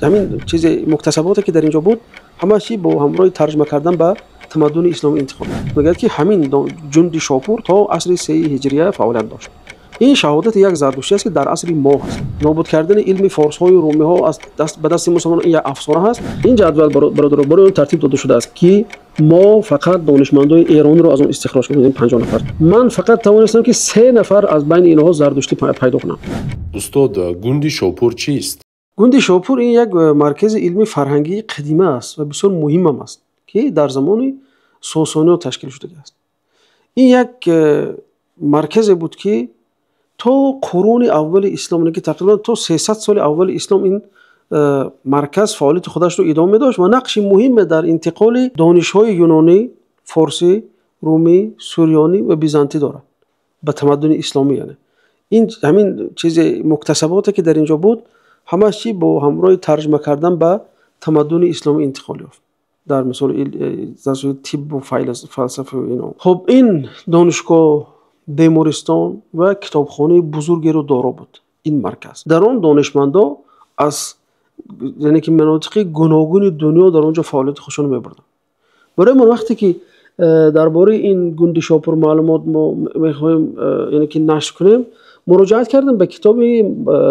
همین چیز مکتسباتی که در اینجا بود همه‌شی با همراه ترجمه کردن به تمدن اسلامی انتقال میگه که همین جند شاپور تا عصر 3 هجریه فعالیت داشت. این شهادت یک زردشتی است که در عصر ما است. نابود کردن علم فارس های و رومی ها از دست به دست مسلمانان یک افسانه است. این جدول برای اون ترتیب داده شده است که ما فقط دانشمندای ایران رو از اون استخراج کنیم 50 نفر. من فقط توانستم که 3 نفر از بین اینها زردشتی پیدا کنم. استاد گوند شاپور چیست؟ گوند شاپور این یک مرکز علمی فرهنگی قدیمی است و بسیار مهم است که در زمان ساسانی تشکیل شده است. این یک مرکز بود که تا قرون اول اسلام که تقریبا تا 300 سال اول اسلام این مرکز فعالیت خودش رو ادامه داشت و نقش مهم در انتقال دانش‌های یونانی، فارسی، رومی، سوریانی و بیزانتی دارد به تمدن اسلامی. یعنی این همین چیز مکتسباتی که در اینجا بود همه‌شی با همراه ترجمه کردن به تمدن اسلامی انتقال یافت. در مثال طب و فلسفه و اینا. خب این دانشگاه، بیمارستان و کتابخانه بزرگی رو دارا بود این مرکز. در آن دانشمندا از یعنی که مناطق گوناگون دنیا در اونجا فعالیت خودشون می‌بردن. برای ما وقتی که درباره این گوند شاپور معلومات ما می‌خوایم یعنی که نشر کنیم، مراجعت کردم به کتاب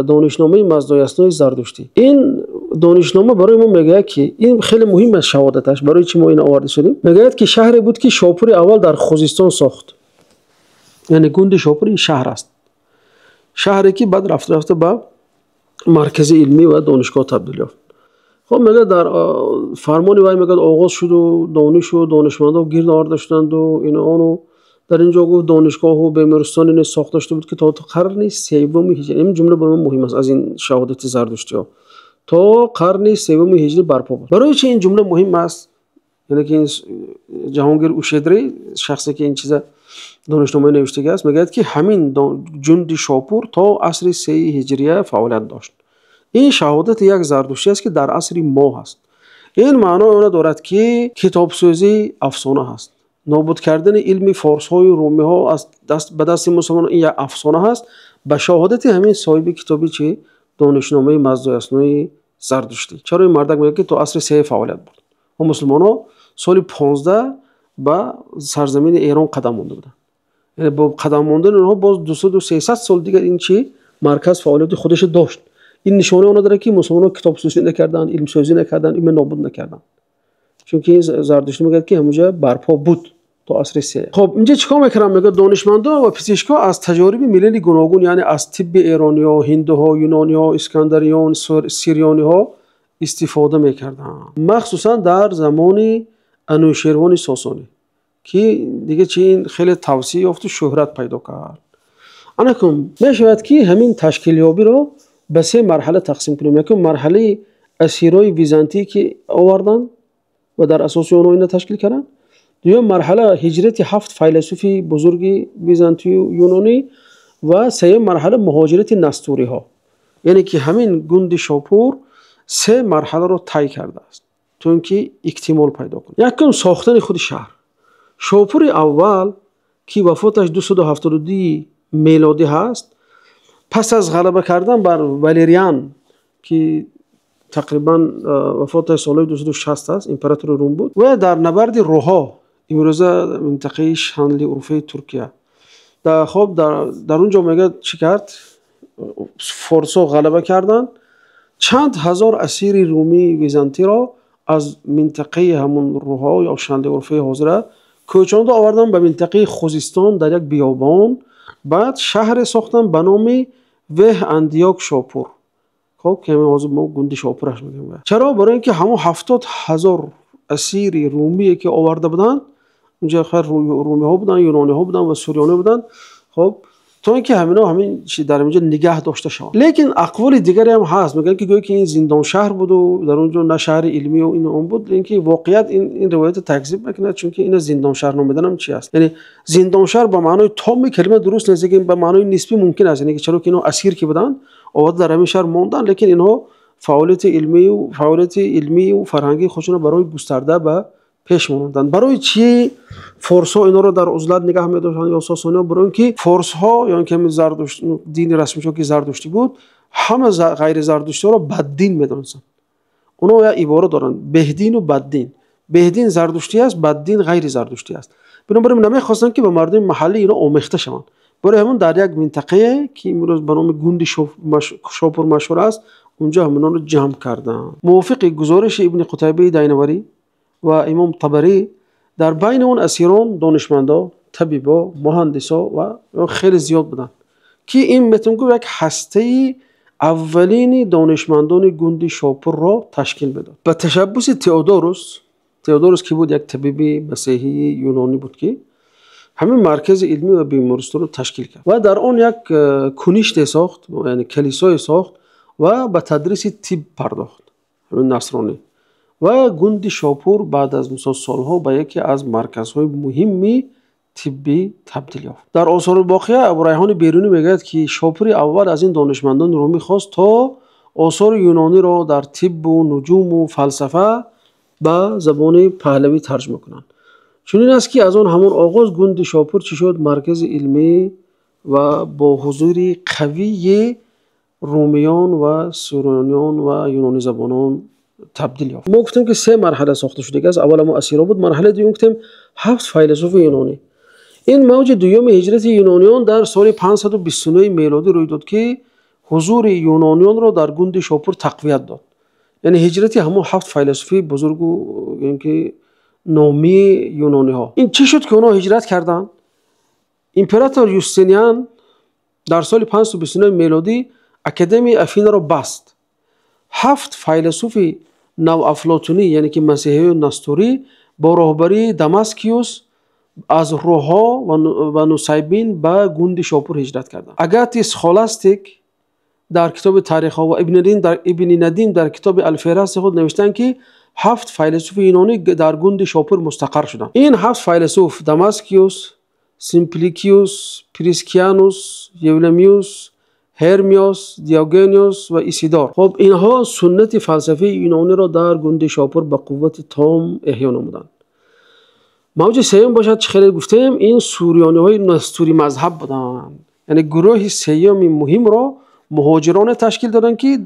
دانشنامه مزدایسنای زردشتی. این دانشنامه برای ما میگه که این خیلی مهم است شهادتش برای چی ما این آورده شدیم. میگه که شهری بود که شاپور اول در خوزستان ساخت. یعنی گوند شاپور این شهر است. شهری که بعد رفته به مرکز علمی و دانشگاه تبدیل یافت. خب میگه در فرمان وای میگه آغاز شد و دانش و دانشمندا گرد آورده شدند و اینا در اینجا گفت دانشگاه و بیمارستان این ساخته شده بود که تا قرن سوم هجری. این جمله برای من مهم است از این شهادت زردشتی‌ها. تا قرن سوم هجری برپا بود. برای چه این جمله مهم است؟ یعنی که جهانگیر اوشیدری شخصی که این چیزا دانشنامه نوشته است میگه که همین جند شاپور تا عصر 3 هجریه فعالیت داشت. این شهادت یک زردشتی است که در عصر ما است. این معنی اون دارد که کتابسازی افسانه است. نابود کردن علم فارس های و رومی ها از دست به دست مسلمانان این یک افسانه است. به شهادت همین صاحب کتابی چه دانشنامه مزدایسنای زردشتی. چرا این مردک میگه که تا عصر 3 فعالیت بود و مسلمانان سال 15 به سرزمین ایران قدم مانده بودند. یعنی با قدم ماندن اونها باز 200 سال دیگر این چی مرکز فعالیت خودش داشت. این نشانه اون داره که مسلمانان کتاب سازی نکردن، علم سازی نکردن، علم نابود نکردن. چون که زردشتی میگه که همونجا برپا بود تا عصر 3. خب اینجا چیکار میکردن؟ میگه دانشمندان و پزشکا از تجارب ملل گوناگون یعنی از طب ایرانی‌ها، هندوها، یونانی‌ها، اسکندریان، سیریانی‌ها استفاده میکردن. مخصوصا در زمان انوشیروان ساسانی که دیگه چی این خیلی توسعه یافت و شهرت پیدا کرد. انکم میشود که همین تشکیل یابی رو به 3 مرحله تقسیم کنیم. یکی مرحله اسیرای بیزانتی که آوردن و در اساس اونها اینا تشکیل کردن. دوم مرحله هجرت 7 فیلسوف بزرگ بیزانتی و یونانی و سوم مرحله مهاجرت نستوری ها. یعنی که همین گوند شاپور 3 مرحله رو طی کرده است تا اینکه اکتمال پیدا کنه. یکم ساختن خود شهر. شاپور اول که وفاتش 272 میلادی هست پس از غلبه کردن بر ولیریان که تقریبا وفاتش سال 260 است امپراتور روم بود و در نبرد روها امروزه منطقه شانلی اروپای ترکیه در اونجا میگه چی کرد؟ فارسا غلبه کردن چند هزار اسیر رومی بیزانتی را از منطقه همون روها یا شانلی اروپای حاضره کوچاند آوردن به منطقه خوزستان در یک بیابان. بعد شهر ساختن به نام وه اندیاک شاپور. خب که ما گوند شاپورش میگیم. چرا؟ برای اینکه همون 70,000 اسیر رومی که آورده بودن اونجا خیر رومی ها بودن، یونانی ها بودن و سوریانی بودن. خب تا اینکه همین چی در اینجا نگه داشته شد. لیکن اقوال دیگری هم هست میگن که گویا که این زندان شهر بود و در اونجا نه شهر علمی و این اون بود. اینکه واقعیت این روایت تکذیب میکنه چون که این زندان شهر نامیدن هم چی است؟ یعنی زندان شهر به معنای تام کلمه درست نیست که به معنای نسبی ممکن است. یعنی که چرا که اینا اسیر که بودن آورده در همین شهر موندن لیکن اینها فعالیت علمی و فرهنگی خودشون برای گسترده به پیش موندن. برای چی فارس ها اینا رو در عزلت نگه می‌داشتن یا ساسانی ها؟ برای اینکه فارس ها یا اینکه زردشت دین رسمی که زردشتی بود همه غیر زردشتی ها رو بددین می‌دونستن. اونا یا عبارت دارند بهدین و بددین. بهدین زردشتی است، بددین غیر زردشتی است. بنابراین نمیخواستن که به مردم محلی اینا آمیخته شوند. برای همون در یک منطقه که امروز به نام گوند شاپور مشهور است اونجا همونا رو جمع کردن. موافق گزارش ابن قتیبه دینوری و امام طبری در بین اون اسیران دانشمندا، طبیبا، مهندسا و خیلی زیاد بودن که این میتونگو یک هسته اولین دانشمندان گوند شاپور را تشکیل بداد. به تشبس تئودوروس که بود یک طبیب مسیحی یونانی بود که همین مرکز علمی و بیمارستان رو تشکیل کرد و در آن یک کنیشت ساخت، یعنی کلیسای ساخت و به تدریس طب پرداخت، همین نصرانی. و گوند شاپور بعد از سالها به یکی از مرکزهای مهمی طبی تبدیل یافت. در آثار باقیه ابوریحان بیرونی میگوید که شاپور اول از این دانشمندان رومی خواست تا آثار یونانی را در طب و نجوم و فلسفه به زبان پهلوی ترجمه کنند. چنین است که از آن همان آغاز گوند شاپور چی شد؟ مرکز علمی و با حضور قوی رومیان و سوریانیان و یونانی زبانان تبدیل یافت. ما گفتیم که 3 مرحله ساخته شده است. اول ما اسیرا بود، مرحله دوم گفتیم 7 فیلسوف یونانی. این موج دوم هجرت یونانیان در سال 529 میلادی روی داد که حضور یونانیان را در گوند شاپور تقویت داد. یعنی هجرت همون 7 فیلسوف بزرگ و یعنی که نامی یونانی ها. این چی شد که اونا هجرت کردند؟ امپراتور یوستینیان در سال 529 میلادی اکادمی افین را بست. 7 فیلسوف نو افلاطونی یعنی که مسیحی و نستوری با راهبری دماسکیوس از روها و نوسیبین به گوند شاپور هجرت کردند. اگاتیس خلاستیک در کتاب تاریخ ها و ابن ندیم در کتاب الفهرست خود نوشتند که 7 فیلسوف یونانی در گوند شاپور مستقر شدند. این 7 فیلسوف دماسکیوس، سیمپلیکیوس، پریسکیانوس، یولمیوس، هرمیوس، دیوگنیوس و ایسیدار. خب اینها سنت فلسفی یونانی را در گوند شاپور به قوت تام احیا نمودند. موج سوم باشد چه خیلی گفتیم این سوریانی های نستوری مذهب بودند. یعنی گروه سوم مهم را مهاجران تشکیل دادند که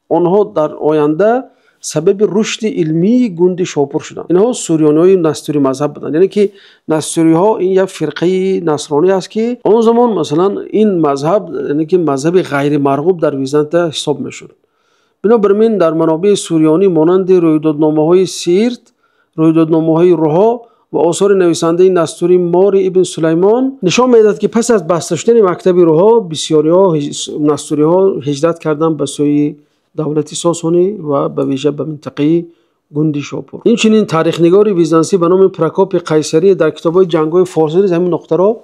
آنها در آینده سبب رشد علمی گوند شاپور شدند. اینها سوریانی های نستوری مذهب بودند. یعنی که نستوری ها این یک فرقه نصرانی است که آن زمان مثلا این مذهب یعنی که مذهب غیر مرغوب در بیزانت حساب میشد. بنابراین در منابع سوریانی مانند رویدادنامه‌های سیرت، رویدادنامه‌های روها و آثار نویسنده نستوری مار ابن سلیمان نشان میدهد که پس از بسته شدن مکتب روها بسیاری ها نستوری ها هجرت کردند به سوی دولت ساسانی و به ویژه به منطقه گوند شاپور. این چنین تاریخ نگار بیزانسی به نام پراکاپ قیصری در کتاب‌های جنگ‌های فارسی همین نقطه را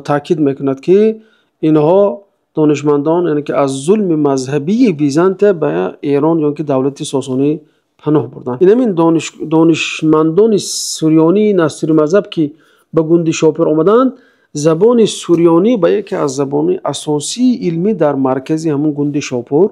تاکید میکند که اینها دانشمندان یعنی که از ظلم مذهبی بیزانت به ایران یا که دولت ساسانی پناه بردند. این دانشمندان سوریانی نستوری مذهب که به گوند شاپور آمدند زبان سوریانی به یکی از زبان اساسی علمی در مرکز همون گوند شاپور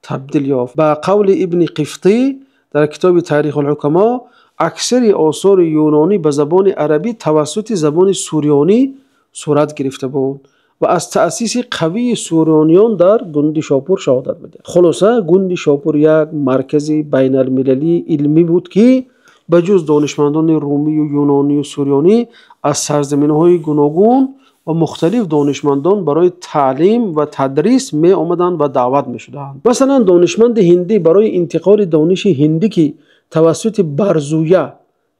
تبدیل یافت. با قول ابن قفطی در کتاب تاریخ الحکما اکثر آثار یونانی به زبان عربی توسط زبان سوریانی صورت گرفته بود و از تأسیس قوی سوریانیان در گوند شاپور شهادت می‌دهد. خلاصه گوند شاپور یک مرکز بین المللی علمی بود که به جز دانشمندان رومی و یونانی و سوریانی از سرزمین‌های گوناگون و مختلف دانشمندان برای تعلیم و تدریس می آمدند و دعوت می شدند. مثلا دانشمند هندی برای انتقال دانش هندی که توسط برزویه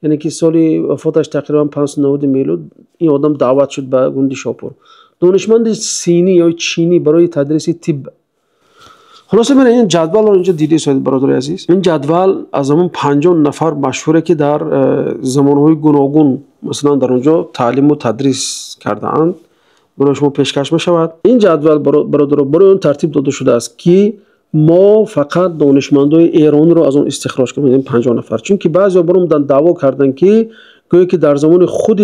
یعنی که سال وفاتش تقریبا 590 میلاد این آدم دعوت شد به گوند شاپور. دانشمند صینی یا چینی برای تدریس طب. خلاصه من این جدول رو اینجا دیدی ساید برادر عزیز. این جدول از همون 50 نفر مشهوره که در زمانهای گوناگون مثلا در اونجا تعلیم و تدریس کردند برای شما پیشکش می شود. این جدول برادر برای اون ترتیب داده شده است که ما فقط دانشمندای ایران رو از اون استخراج کنیم این 50 نفر. چون که بعضیا برام دعوا کردن که گویا که در زمان خود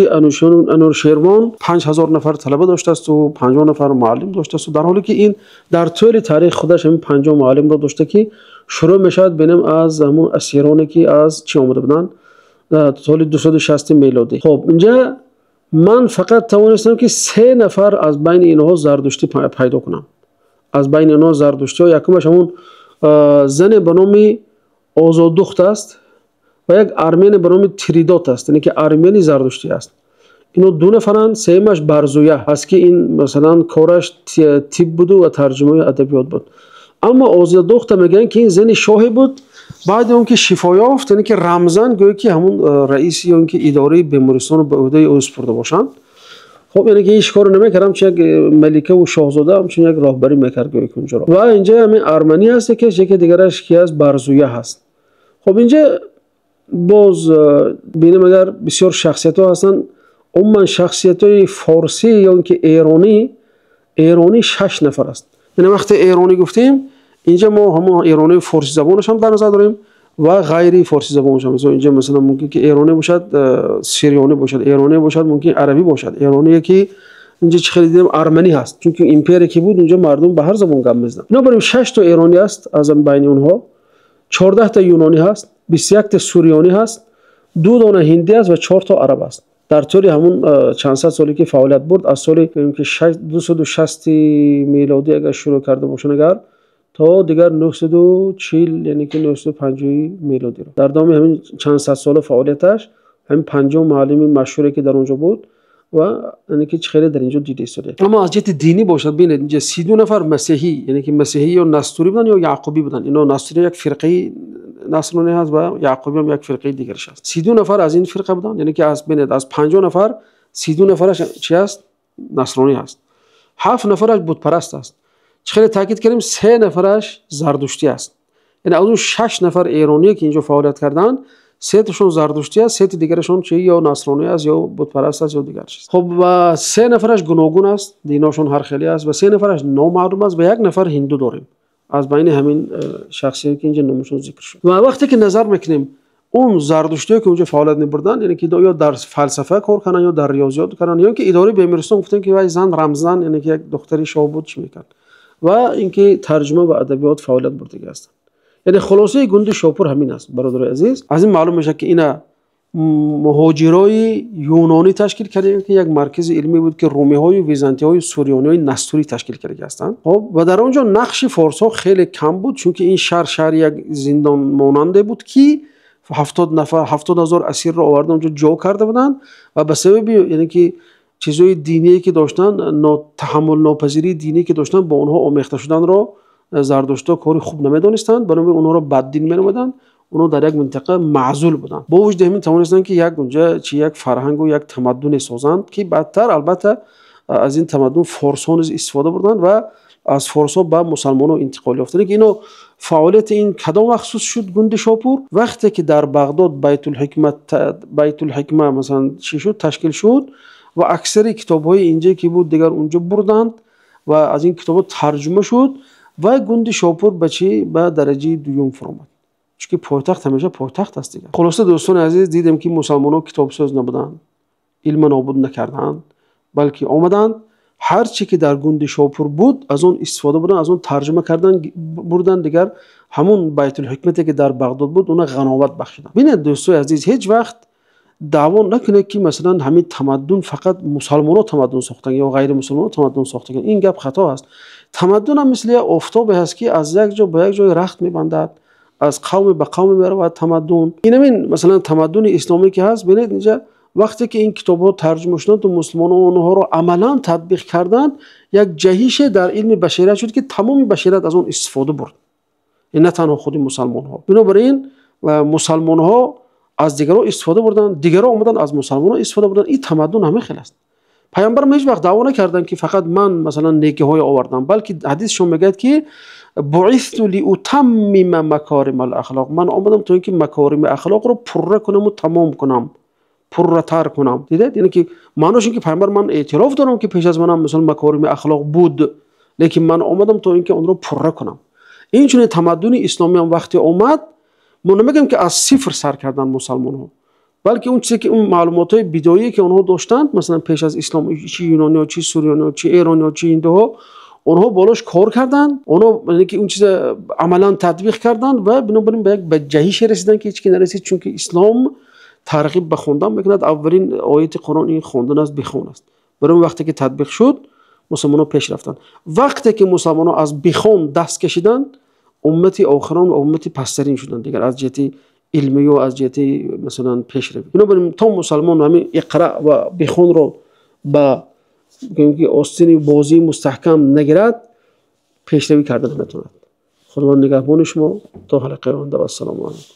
انوشیروان 5000 نفر طلبه داشته است و 50 نفر معلم داشته است، در حالی که این در طول تاریخ خودش همین 50 معلم را داشته که شروع میشد بینم از همون اسیرانی که از چی آمده بودن در سال 260 میلادی. خب اینجا من فقط توانستم که 3 نفر از بین اینها زردشتی پیدا کنم. از بین اینها زردشتی ها یکمش همون زن به نام آزادوخت است و یک ارمن به نام تریدات است، یعنی که ارمنی زردشتی است. اینو دو نفرن. سومش برزویه هست که این مثلا کارش تیپ بود و ترجمه ادبیات بود. اما آزادوخت میگن که این زن شاه بود، بعد اون که شفا یافت، یعنی که رمزن گویا که همون رئیسی اون که اداره بیمارستان رو به عهده او سپرده باشند. خب یعنی که هیچ کار نمیکردم، چون یک ملکه و شاهزاده هم چون یک راهبری میکرد گویا که اونجا رو. و اینجا همین ارمنی هست که یکی دیگرش کی از برزویه هست. خب اینجا باز ببینیم اگر بسیار شخصیت ها هستن، عموما شخصیت های فارسی یا اینکه ایرانی 6 نفر است. یعنی وقتی ایرانی گفتیم اینجا ما همون ایرانی فارسی زبانش هم در نظر داریم و غیری فارسی زبانش هم. مثلا اینجا مثلا ممکن که ایرانی باشد سریانی باشد، ایرانی باشد ممکن عربی باشد، ایرانی که اینجا چه خیلی دیدیم ارمنی هست، چون که امپری که بود اونجا مردم به هر زبان گپ می‌زدن. اینا بریم 6 تا ایرانی است، از بین اونها 14 تا یونانی هست، 21 تا سوریانی هست، 2 دانه هندی است و 4 تا عرب است. در طول همون چند صد سالی که فعالیت برد، از سال که 260 میلادی اگر شروع کرده باشن اگر تا دیگر 940 یعنی که 950 میلادی رو در ادامه همین چند صد سال فعالیتش همین 50 معلم مشهوری که در اونجا بود و یعنی که خیلی در اینجا دیده شده. اما از جهت دینی باشد ببینید اینجا 32 نفر مسیحی، یعنی که مسیحی یا نستوری بودن یا یعقوبی بودن. اینا نستوری یک فرقه نصرانی هست و یعقوبی هم یک فرقه دیگرش است. 32 نفر از این فرقه بودن، یعنی که از بین از 50 نفر 32 نفرش چی است؟ نصرانی هست. 7 نفرش بت پرست است. خیلی تاکید کردیم 3 نفرش زردشتی است. یعنی از اون 6 نفر ایرانی که اینجا فعالیت کردن 3 تاشون زردشتی است، 3 دیگرشون چه یا نصرانی است یا بت پرست است یا دیگر چیز. خب و 3 نفرش گوناگون است، دیناشون هر خیلی است و 3 نفرش نامعلوم است و 1 نفر هندو داریم از بین همین شخصیتی که اینجا نامشون ذکر شد. و وقتی که نظر میکنیم اون زردشتی که اونجا فعالیت می‌بردن، یعنی که یا در فلسفه کار کنن یا در ریاضیات کنن یا که اداره بیمارستان گفتن که وای زن رمزن، یعنی که یک دختری شاه بود چی میکرد و اینکه ترجمه و ادبیات فعالیت برده هستند. یعنی خلاصه گوند شاپور همین است برادر عزیز. از این معلوم میشه که اینا مهاجرای یونانی تشکیل کرده که یک مرکز علمی بود که رومی‌های ویزانتی‌های سوریانی نستوری تشکیل کرده هستند. خب و در اونجا نقش فارس‌ها خیلی کم بود، چون که این شهر یک زندان ماننده بود که 70,000 اسیر را آورده اونجا جا کرده بودند و به سبب یعنی که چیزای دینی که داشتن، تحمل ناپذیری دینی که داشتن، با اونها آمیخته شدن را زردشت‌ها کاری خوب نمی‌دانستند، بنابراین اونها را بددین می‌نمودند. اونها در یک منطقه معزول بودند. با وجود همین توانستند که یک اونجا یک فرهنگ و یک تمدن سازند که بعدتر البته از این تمدن فارس‌ها نیز استفاده بردند و از فارس‌ها به مسلمان‌ها انتقال یافتند. که اینو فعالیت این کدام مخصوص شد گوند شاپور؟ وقتی که در بغداد بیت الحکمه مثلا چی شد تشکیل شد و اکثر کتاب‌های اینجا که بود دیگر اونجا بردند و از این کتاب‌ها ترجمه شد و گوند شاپور به درجه دوم فرامد، چون که پایتخت همیشه پایتخت است دیگر. خلاصه دوستان عزیز، دیدیم که مسلمان‌ها کتاب ساز نبودند، علم نابود نکردند، بلکه آمدند هر چی که در گوند شاپور بود از اون استفاده بردن، از اون ترجمه کردن بردن، دیگر همون بیت الحکمتی که در بغداد بود اون غناوت بخشیدن. ببینید دوستان عزیز، هیچ وقت دعوا نکنید که مثلا همین تمدن فقط مسلمان‌ها تمدن ساختن یا غیر مسلمان‌ها تمدن ساختن. این گپ خطا است. تمدن هم مثل آفتاب است که از یک جا به یک جای رخت می‌بندد، از قوم به قوم می‌رود تمدن. این مثلا تمدن اسلامی که هست، ببینید اینجا وقتی که این کتاب‌ها ترجمه شدند و مسلمان‌ها اونها رو عملاً تطبیق کردند، یک جهش در علم بشریت شد که تمام بشریت از اون استفاده برد. این نه تنها خود مسلمان‌ها. بنابراین مسلمان‌ها از دیگران استفاده بردن، دیگران اومدن از مسلمان‌ها استفاده بردن. این تمدن همه خیلی است. پیامبر هیچ وقت دعوا نکردن که فقط من مثلا نیکی‌های آوردم، بلکه حدیثشون میگه که بعثت لأتمم مکارم الاخلاق، من آمدم تا اینکه مکارم اخلاق رو پره کنم و تمام کنم، پرتر کنم. دیدید؟ یعنی که معناش این که پیامبر من اعتراف دارم که پیش از منم مثلا مکارم اخلاق بود، لیکن من آمدم تا اینکه اون رو پره کنم. این چون تمدن اسلامی هم وقتی اومد، ما نمیگم که از صفر سر کردن مسلمان‌ها، بلکه اون چیزی که اون معلومات‌های بدایی‌ای که اونها داشتند، مثلا پیش از اسلام، چی یونانی‌ها، چی سوریانی‌ها، چی ایرانی‌ها، چی هندوها، اونها بالاش کار کردن، اونها یعنی که اون چیز عملاً تطبیق کردن و بنابراین به یک جهش رسیدن که هیچ کی نرسید، چون که اسلام ترغیب به خوندن میکند. اولین آیت قرآن این خوندن است، بخون است. برای وقتی که تطبیق شد مسلمان‌ها پیش رفتن. وقتی که مسلمان‌ها از بخون دست کشیدن، امت آخران و امت پسترین شدن دیگر از جهت علمی و از جهت مثلا پیشروی. بنابراین تا مسلمان همین اقرا و بخون رو با که آستین بازی مستحکم نگیرد پیشروی کردن نمیتوند. خداوند نگهبان شما تا حلقه آینده و السلام علیکم.